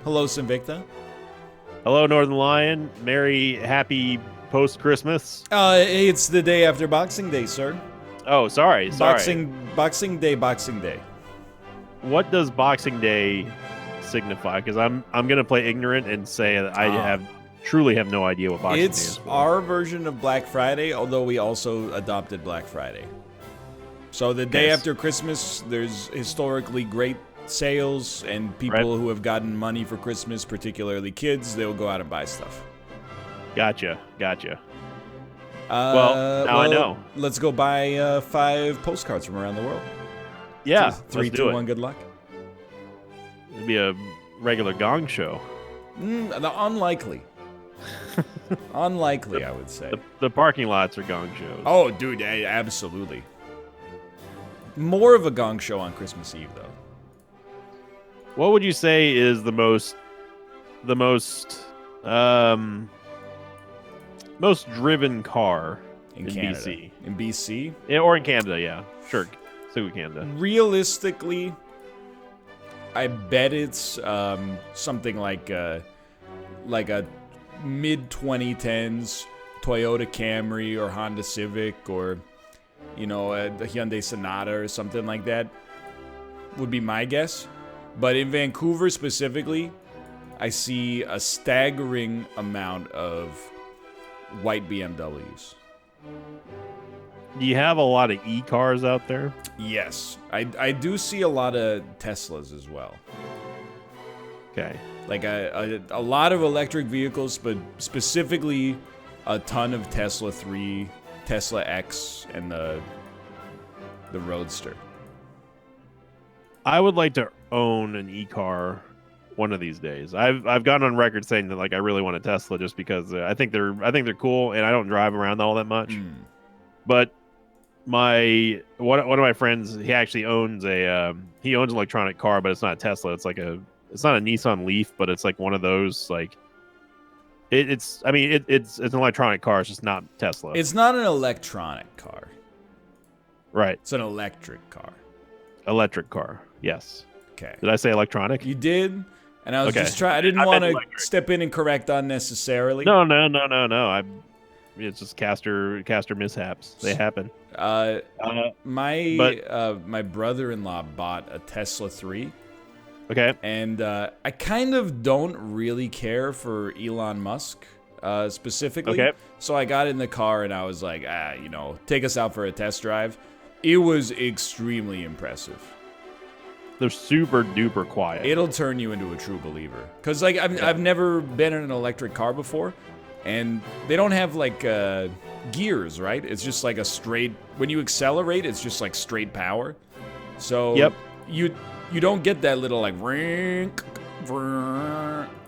Hello, Sinvicta. Hello, Northernlion. Merry, happy post-Christmas. Hey, it's the day after Boxing Day, sir. Oh, sorry. Boxing Day. What does Boxing Day signify? Because I'm gonna play ignorant and say that I truly have no idea what Boxing Day is. It's our version of Black Friday, although we also adopted Black Friday. So the day after Christmas, there's historically great sales, and people who have gotten money for Christmas, particularly kids, they'll go out and buy stuff. Gotcha. Well, now I know. Let's go buy 5 postcards from around the world. Yeah, 3, 2, 1, good luck. It'd be a regular gong show. Unlikely. Unlikely, I would say. The parking lots are gong shows. Oh, dude, absolutely. More of a gong show on Christmas Eve, though. What would you say is the most driven car in Canada. BC? In BC? Yeah, or in Canada, yeah. Sure. Stick with Canada. Realistically, I bet it's something like a mid-2010s Toyota Camry or Honda Civic, or a Hyundai Sonata or something like that would be my guess. But in Vancouver specifically, I see a staggering amount of white BMWs. Do you have a lot of e-cars out there? Yes. I do see a lot of Teslas as well. Okay. Like a lot of electric vehicles, but specifically a ton of Tesla 3, Tesla X, and the Roadster. I would like to own an e-car one of these days. I've gone on record saying that I really want a Tesla just because I think they're cool, and I don't drive around all that much. But one of my friends, he actually owns an electronic car, but it's not a Tesla. It's not a Nissan Leaf, but it's like one of those it's an electronic car. It's just not Tesla. It's not an electronic car. Right. It's an electric car. Electric car. Yes. Okay. Did I say electronic? You did, and I was just trying. I didn't want to step in and correct unnecessarily. No. It's just caster mishaps. They happen. My brother-in-law bought a Tesla 3. Okay. And I kind of don't really care for Elon Musk specifically. Okay. So I got in the car and I was like, take us out for a test drive. It was extremely impressive. They're super duper quiet. It'll turn you into a true believer. Because I've never been in an electric car before, and they don't have gears, right? It's just like a straight. When you accelerate, it's just like straight power. So you don't get that little rink.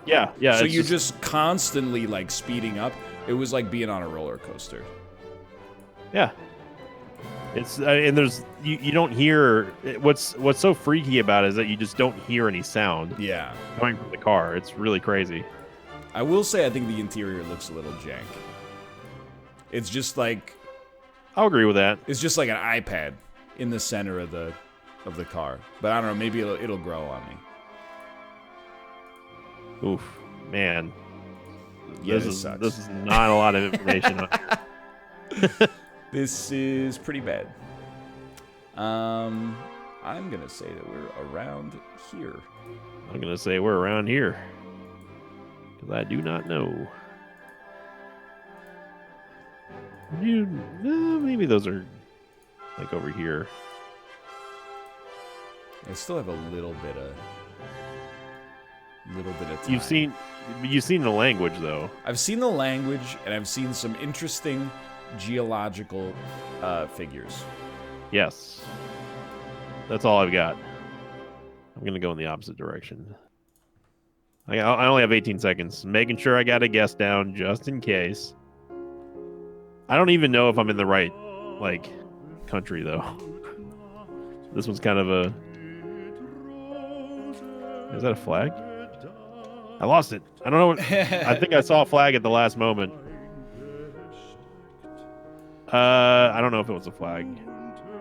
Yeah. So you're just constantly speeding up. It was like being on a roller coaster. Yeah. It's and there's you don't hear what's so freaky about it is that you just don't hear any sound. Yeah. Coming from the car. It's really crazy. I will say I think the interior looks a little jank. It's just I'll agree with that. It's just like an iPad in the center of the car. But I don't know, maybe it'll grow on me. Oof, man. Yeah, this is not a lot of information on here. This is pretty bad. I'm gonna say that we're around here. I'm gonna say we're around here. Because I do not know. Maybe those are over here. I still have a little bit of time. You've seen the language though. I've seen the language, and I've seen some interesting geological figures. Yes. That's all I've got. I'm gonna go in the opposite direction. I only have 18 seconds. Making sure I got a guess down just in case. I don't even know if I'm in the right country though. This one's kind of a. Is that a flag? I lost it. I don't know. I think I saw a flag at the last moment. I don't know if it was a flag.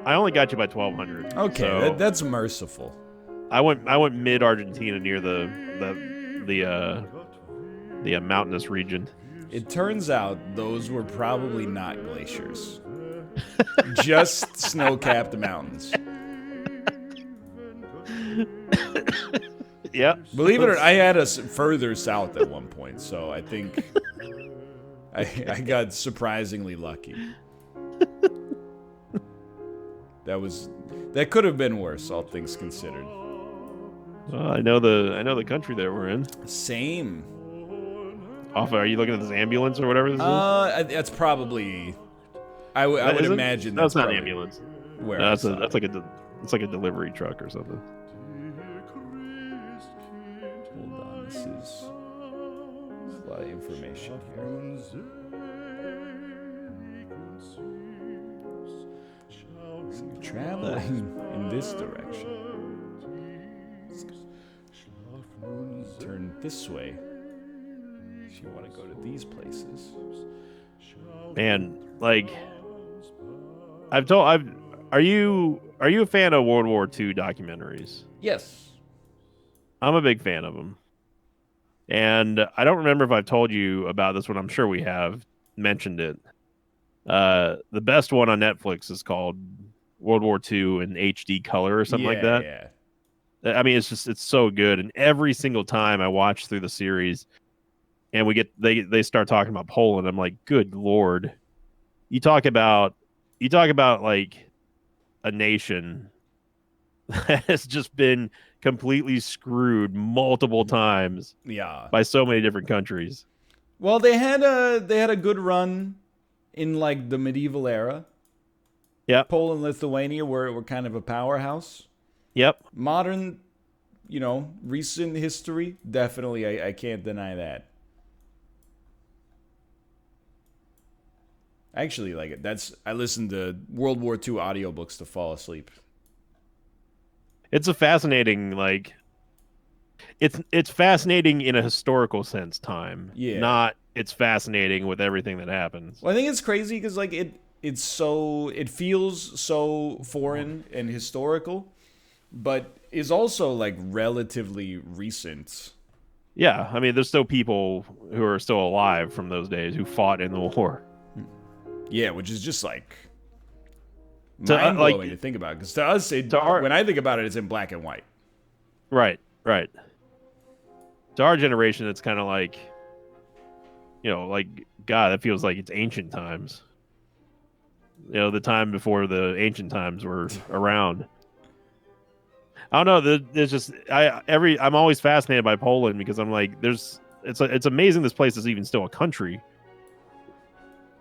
I only got you by 1,200. Okay, so that's merciful. I went mid Argentina near the the mountainous region. It turns out those were probably not glaciers. Just snow-capped mountains. Yeah. Believe it or not, I had us further south at one point, so I think I got surprisingly lucky. That could have been worse, all things considered. Well, I know the country that we're in. Same. Are you looking at this ambulance or whatever this is? That's probably. I would imagine that's not an probably ambulance. Where No, it's like a delivery truck or something. Hold on, this is a lot of information here. So you're traveling in this direction. Turn this way if you want to go to these places. Man, like are you a fan of World War II documentaries? Yes. I'm a big fan of them. And I don't remember if I've told you about this one. I'm sure we have mentioned it. The best one on Netflix is called World War II in HD color or something like that. Yeah. I mean, it's so good. And every single time I watch through the series and they start talking about Poland, I'm like, good Lord. You talk about like a nation that has just been completely screwed multiple times by so many different countries. Well, they had a good run in like the medieval era. Yeah. Poland, Lithuania were kind of a powerhouse. Yep. Modern, recent history, definitely I can't deny that. Actually, like I listened to World War II audiobooks to fall asleep. It's a fascinating, like, it's fascinating in a historical sense time. Yeah. Not it's fascinating with everything that happens. Well, I think it's crazy because like it feels so foreign and historical, but is also like relatively recent. Yeah, I mean, there's still people who are still alive from those days who fought in the war. Yeah, which is just like mind blowing to think about. Because to us, when I think about it, it's in black and white. Right. To our generation, it's kind of like, like, God, that feels like it's ancient times. The time before the ancient times were around. I don't know. There's just I'm always fascinated by Poland because I'm like, it's amazing this place is even still a country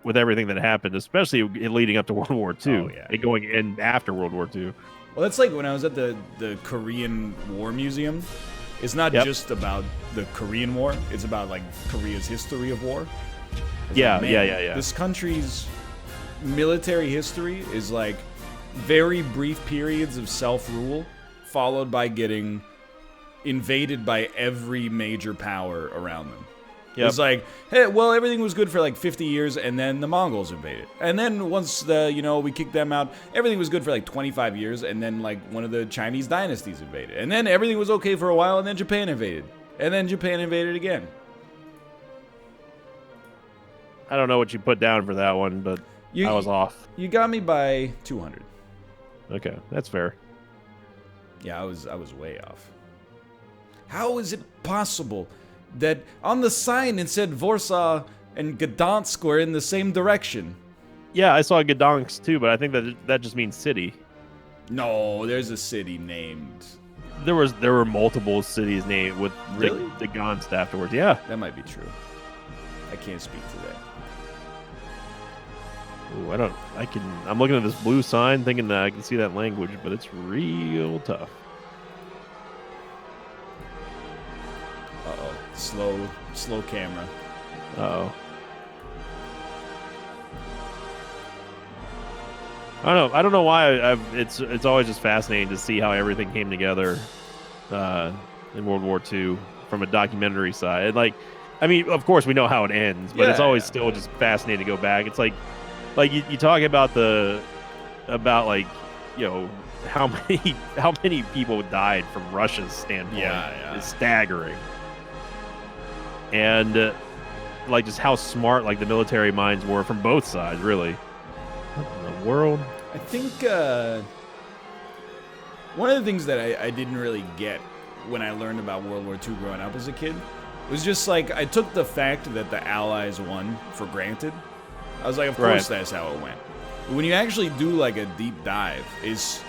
with everything that happened, especially leading up to World War II. Oh, yeah. And going in after World War II. Well, that's like when I was at the Korean War Museum. It's not just about the Korean War. It's about like Korea's history of war. Yeah. This country's military history is like very brief periods of self-rule, followed by getting invaded by every major power around them. Yep. It's like, hey, well, everything was good for like 50 years, and then the Mongols invaded. And then once we kicked them out, everything was good for like 25 years, and then like one of the Chinese dynasties invaded. And then everything was okay for a while, and then Japan invaded. And then Japan invaded again. I don't know what you put down for that one, but I was off. You got me by 200. Okay, that's fair. Yeah, I was way off. How is it possible that on the sign it said Warsaw and Gdansk were in the same direction? Yeah, I saw Gdansk too, but I think that just means city. No, there's a city named. There were multiple cities named with really? the Gdansk afterwards. Yeah, that might be true. I can't speak to that. Ooh, I'm looking at this blue sign thinking that I can see that language, but it's real tough. Uh-oh. Slow camera. Uh-oh. I don't know why it's always just fascinating to see how everything came together in World War II from a documentary side. Like, I mean, of course we know how it ends, but it's always still just fascinating to go back. It's like you talk about how many people died from Russia's standpoint. Yeah. It's staggering. and like just how smart like the military minds were from both sides, really. What in the world? I think one of the things that I didn't really get when I learned about World War II growing up as a kid was just like I took the fact that the Allies won for granted. I was like, of course that's how it went. But when you actually do like a deep dive, is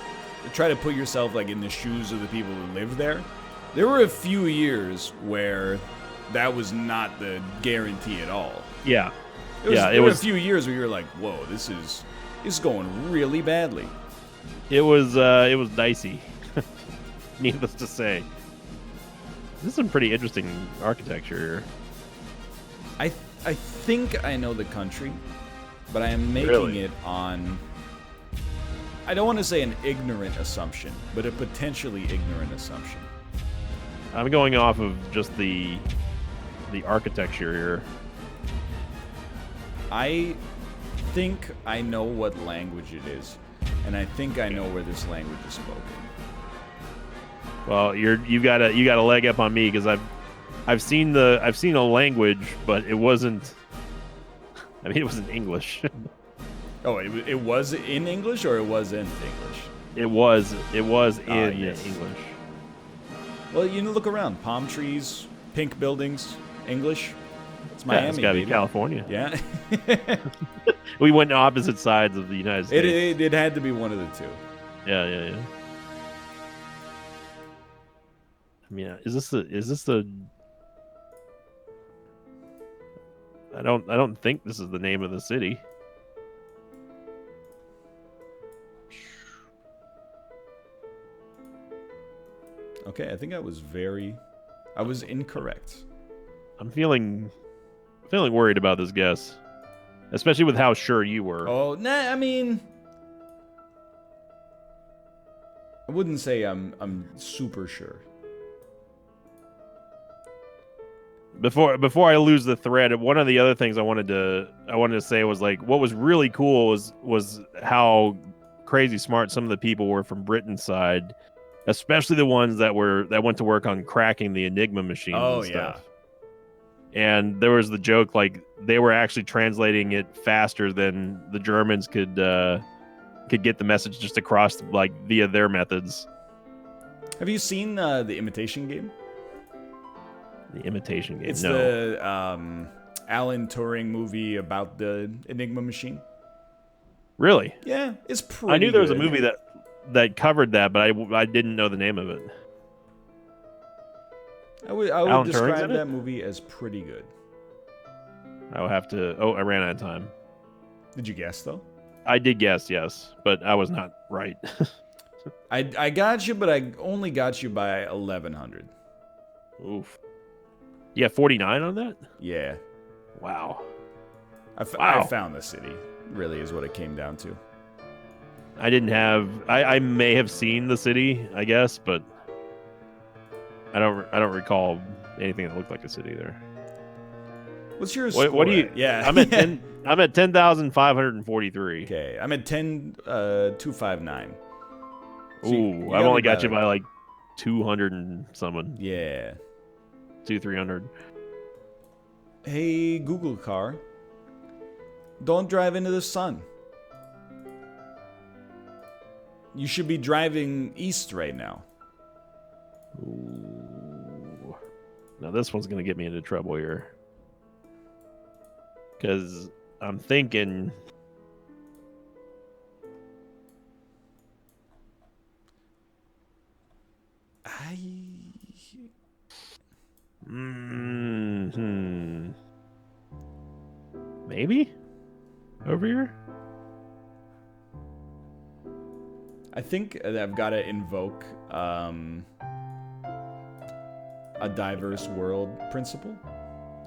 try to put yourself like in the shoes of the people who lived there. There were a few years where that was not the guarantee at all. Yeah. There were a few years where you were like, whoa, this is going really badly. It was dicey. Needless to say. This is some pretty interesting architecture here. I think I know the country, but I am making it on, I don't want to say an ignorant assumption, but a potentially ignorant assumption. I'm going off of just the architecture here. I think I know what language it is, and I think I know where this language is spoken. Well, you got a leg up on me because I've seen a language, but it wasn't. I mean, it was in English. Oh, it was in English, or it wasn't English? It was in yes. English. Well, you look around. Palm trees, pink buildings, English. It's Miami, it's gotta baby. be California. Yeah. We went to opposite sides of the United States. It had to be one of the two. Yeah. I mean, is this the? I don't think this is the name of the city. Okay, I think I was incorrect. I'm feeling worried about this guess, especially with how sure you were. Oh, nah, I mean, I wouldn't say I'm super sure. Before I lose the thread, one of the other things I wanted to say was like what was really cool was how crazy smart some of the people were from Britain's side, especially the ones that went to work on cracking the Enigma machines and stuff. And there was the joke like they were actually translating it faster than the Germans could get the message just across like via their methods. Have you seen The Imitation Game? The Imitation Game. It's no. the Alan Turing movie about the Enigma machine. Really? Yeah, it's pretty. I knew there was a good. movie that covered that, but I didn't know the name of it. I would describe that movie as pretty good. I will have to. Oh, I ran out of time. Did you guess though? I did guess, yes, but I was not right. I got you, but I only got you by 1,100. Oof. Yeah, 49 on that? Yeah. Wow. I found the city, really, is what it came down to. I didn't have. I may have seen the city, I guess, but I don't recall anything that looked like a city there. What's your score? What do you? Yeah, I'm at 10. I'm at 10,543. Okay, I'm at 10,259. Ooh, I've only got you by like 200 and someone. Yeah. 300. Hey, Google car. Don't drive into the sun. You should be driving east right now. Ooh. Now this one's gonna get me into trouble here. Because I'm thinking... Maybe? Over here? I think that I've got to invoke a diverse world principle.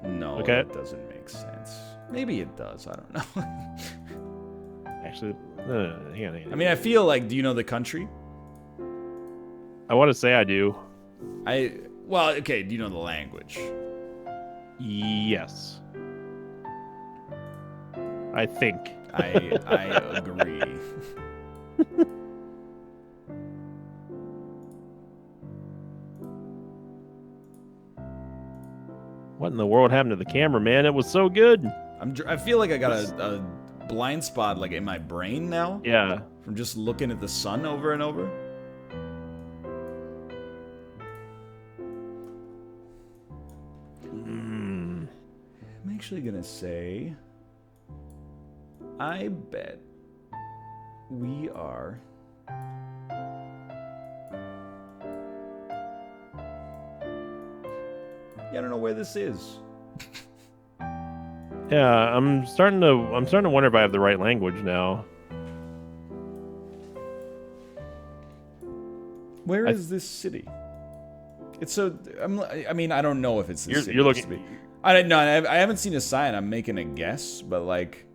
No, okay. That doesn't make sense. Maybe it does. I don't know. Actually, hang on. I mean, I feel like, do you know the country? I want to say I do. Well, okay, do you know the language? Yes. I think. I agree. What in the world happened to the camera, man? It was so good. I feel like I got a blind spot like in my brain now. Yeah. From just looking at the sun over and over. I'm actually gonna say, I bet we are I don't know where this is. Yeah, I'm starting to wonder if I have the right language now. Where is this city? It's so. I mean, I don't know if it's the city. You're looking. I don't know. I haven't seen a sign. I'm making a guess, but like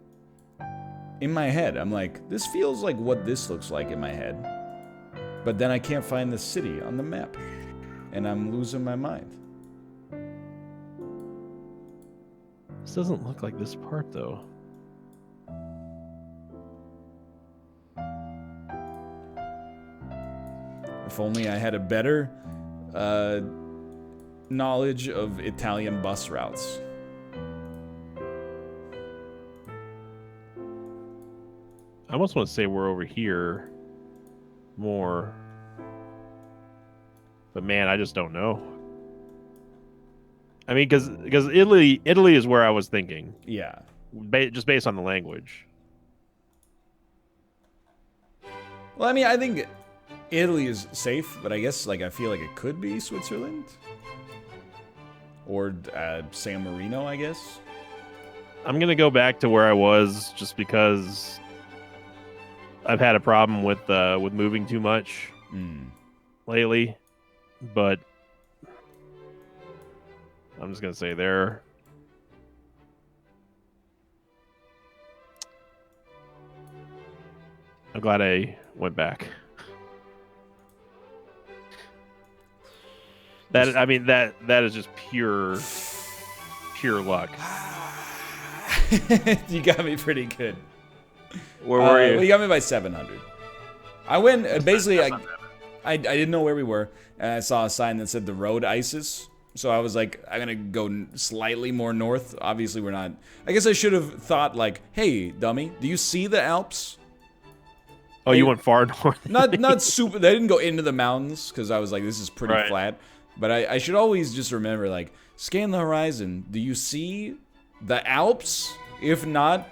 in my head, I'm like, this feels like what this looks like in my head. But then I can't find the city on the map, and I'm losing my mind. This doesn't look like this part, though. If only I had a better knowledge of Italian bus routes. I almost want to say we're over here more. But man, I just don't know. I mean, because Italy is where I was thinking. Yeah. Just based on the language. Well, I mean, I think Italy is safe, but I guess like I feel like it could be Switzerland or San Marino, I guess. I'm gonna go back to where I was just because I've had a problem with moving too much lately, but I'm just gonna say there. I'm glad I went back. That is just pure luck. You got me pretty good. Where were you? Well, you got me by 700. I went basically. I didn't know where we were, and I saw a sign that said the road ISIS. So I was like, I'm gonna go slightly more north. Obviously, we're not. I guess I should have thought like, hey, dummy, do you see the Alps? Oh, you went far north. Not super. They didn't go into the mountains because I was like, this is pretty flat. But I should always just remember like, scan the horizon. Do you see the Alps? If not,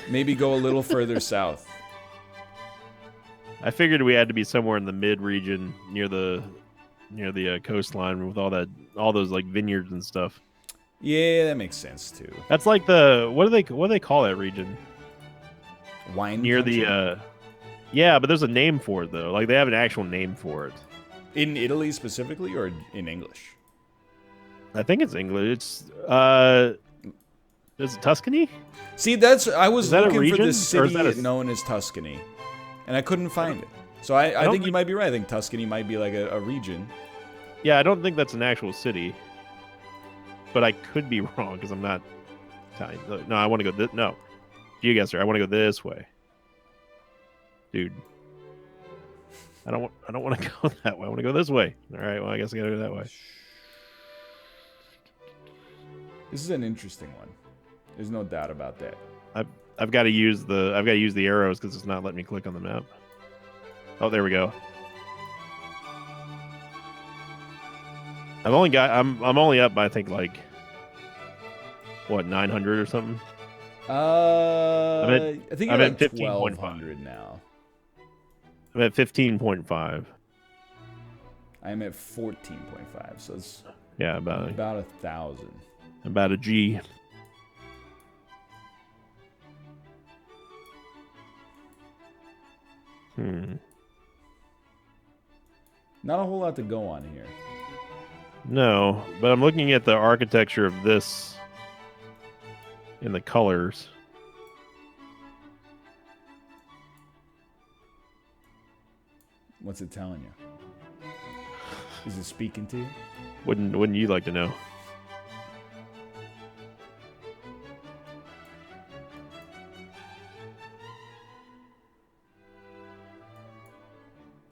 maybe go a little further south. I figured we had to be somewhere in the mid region near the coastline with all those like vineyards and stuff. Yeah, that makes sense too. That's like the what do they call that region? Wine near country? the yeah, but there's a name for it though. Like they have an actual name for it. In Italy specifically, or in English? I think it's English. Is it Tuscany? See, I was looking for this city known as Tuscany, and I couldn't find it. So I think you might be right. I think Tuscany might be like a region. Yeah, I don't think that's an actual city, but I could be wrong because I'm not Italian. No, I want to go no. GeoGuessr, I want to go this way, dude. I don't want to go that way. I want to go this way. All right. Well, I guess I gotta go that way. This is an interesting one. There's no doubt about that. I've got to use the arrows because it's not letting me click on the map. Oh, there we go. I'm only up by I think like what 900 or something. I think I'm you're at like 15.5 1200 now. I'm at 15.5. I'm at 14.5. So it's about 1,000. About a G. Not a whole lot to go on here. No, but I'm looking at the architecture of this in the colors. What's it telling you? Is it speaking to you? Wouldn't you like to know?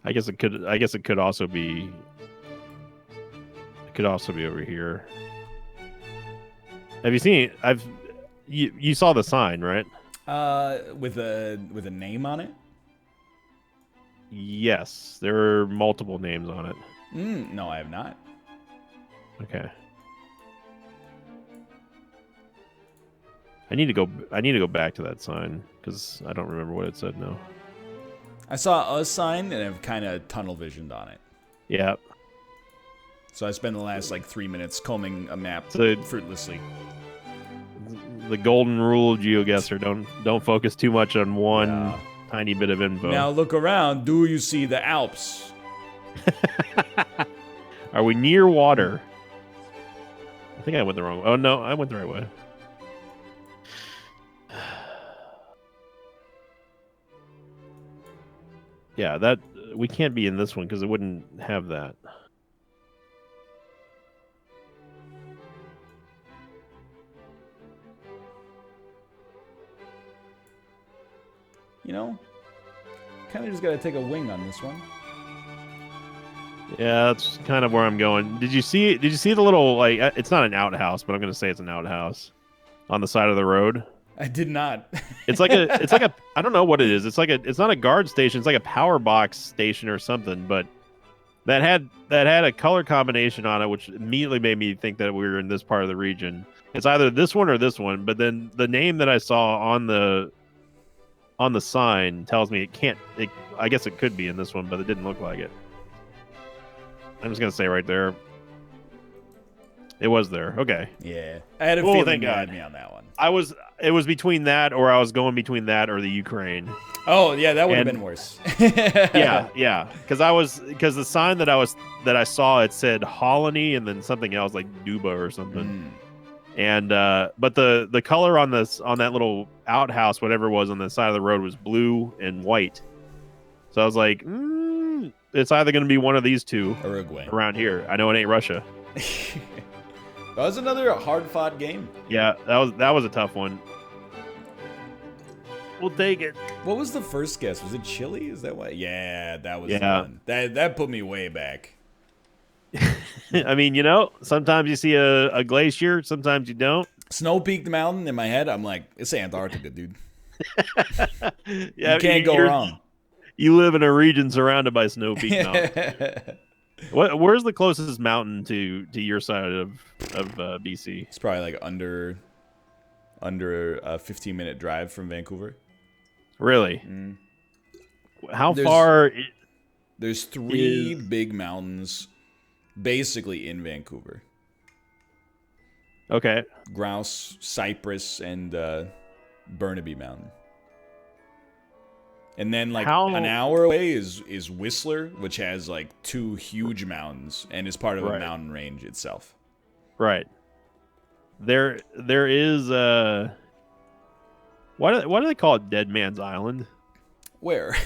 I guess it could also be. It could also be over here. Have you seen? You saw the sign, right? With a name on it. Yes, there are multiple names on it. No, I have not. Okay. I need to go back to that sign because I don't remember what it said now. I saw a sign and I've kind of tunnel visioned on it. Yeah. So I spent the last like 3 minutes combing a map fruitlessly. The golden rule of GeoGuessr: don't focus too much on one tiny bit of info. Now look around. Do you see the Alps? Are we near water? I think I went the wrong way. Oh no, I went the right way. Yeah, that we can't be in this one because it wouldn't have that. You know, kind of just gotta take a wing on this one. Yeah, that's kind of where I'm going. Did you see the little, like, it's not an outhouse, but I'm gonna say it's an outhouse on the side of the road? I did not. It's like a I don't know what it is. It's not a guard station. It's like a power box station or something. But that had a color combination on it, which immediately made me think that we were in this part of the region. It's either this one or this one. But then the name that I saw on the sign tells me it can't. I guess it could be in this one, but it didn't look like it. I'm just gonna say right there. It was there. Okay. Yeah, I had a feeling you had me on that one. It was between that, or I was going between that or the Ukraine. Oh yeah, that would have been worse. yeah. Because the sign that I saw, it said Holony and then something else like Duba or something. And but the color on that little outhouse, whatever it was on the side of the road, was blue and white. So I was like, it's either going to be one of these two Uruguay around here. I know it ain't Russia. That was another hard-fought game. Yeah, that was a tough one. We'll take it. What was the first guess? Was it Chile? Is that what? Yeah, that was fun. That put me way back. I mean, sometimes you see a glacier, sometimes you don't. Snow-peaked mountain in my head. I'm like, it's Antarctica, dude. Yeah, you can't go wrong. You live in a region surrounded by snow-peaked mountains. Where's the closest mountain to your side of BC? It's probably like under a 15-minute drive from Vancouver. Really? How far? There's three big mountains, basically in Vancouver. Okay. Grouse, Cypress, and Burnaby Mountain. And then, like, an hour away is Whistler, which has, like, 2 huge mountains and is part of a mountain range itself. Right. There is why do they call it Dead Man's Island? Where?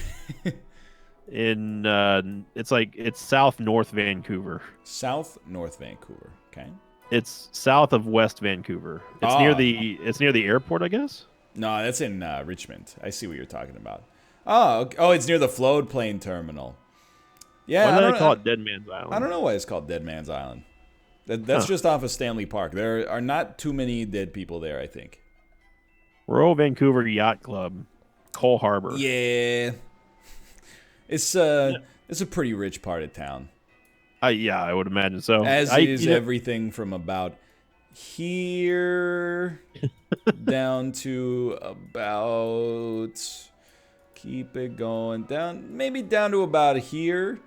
It's south North Vancouver. South North Vancouver. Okay. It's south of West Vancouver. It's near the airport, I guess. No, that's in Richmond. I see what you're talking about. Oh, it's near the floatplane terminal. Yeah, why do they call it Dead Man's Island? I don't know why it's called Dead Man's Island. That's just off of Stanley Park. There are not too many dead people there, I think. Royal Vancouver Yacht Club, Cole Harbor. Yeah, it's a pretty rich part of town. Yeah, I would imagine so. As is everything from about here down to about. Keep it going down, maybe down to about here.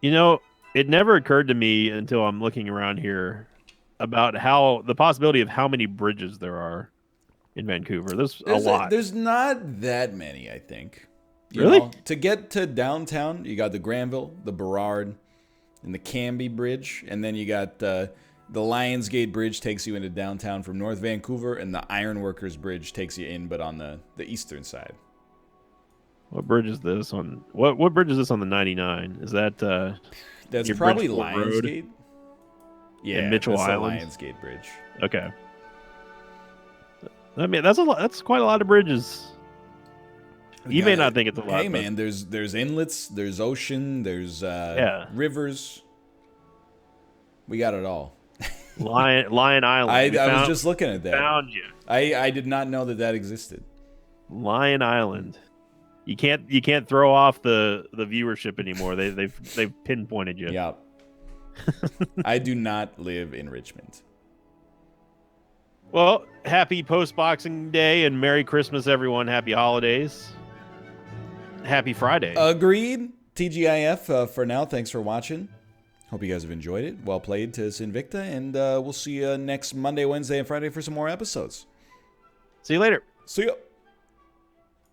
It never occurred to me until I'm looking around here about the possibility of how many bridges there are in Vancouver. There's a lot. There's not that many, I think. Really? To get to downtown, you got the Granville, the Burrard, and the Canby Bridge, and then you got the Lionsgate Bridge takes you into downtown from North Vancouver, and the Ironworkers Bridge takes you in, but on the eastern side. What bridge is this on? What bridge is this on the 99? Is that that's probably Lionsgate. Yeah, in Mitchell that's Island. The Lionsgate Bridge. Okay. I mean, that's a lot. That's quite a lot of bridges. You may not think it's a lot. Hey, man, there's inlets, there's ocean, there's rivers. We got it all. Lion Island. I was just looking at that. Found you. I did not know that existed. Lion Island. You can't throw off the viewership anymore. They've pinpointed you. Yeah. I do not live in Richmond. Well, happy post-Boxing Day and Merry Christmas, everyone. Happy holidays. Happy Friday. Agreed. TGIF for now. Thanks for watching. Hope you guys have enjoyed it. Well played to Sinvicta, and we'll see you next Monday, Wednesday, and Friday for some more episodes. See you later. See ya.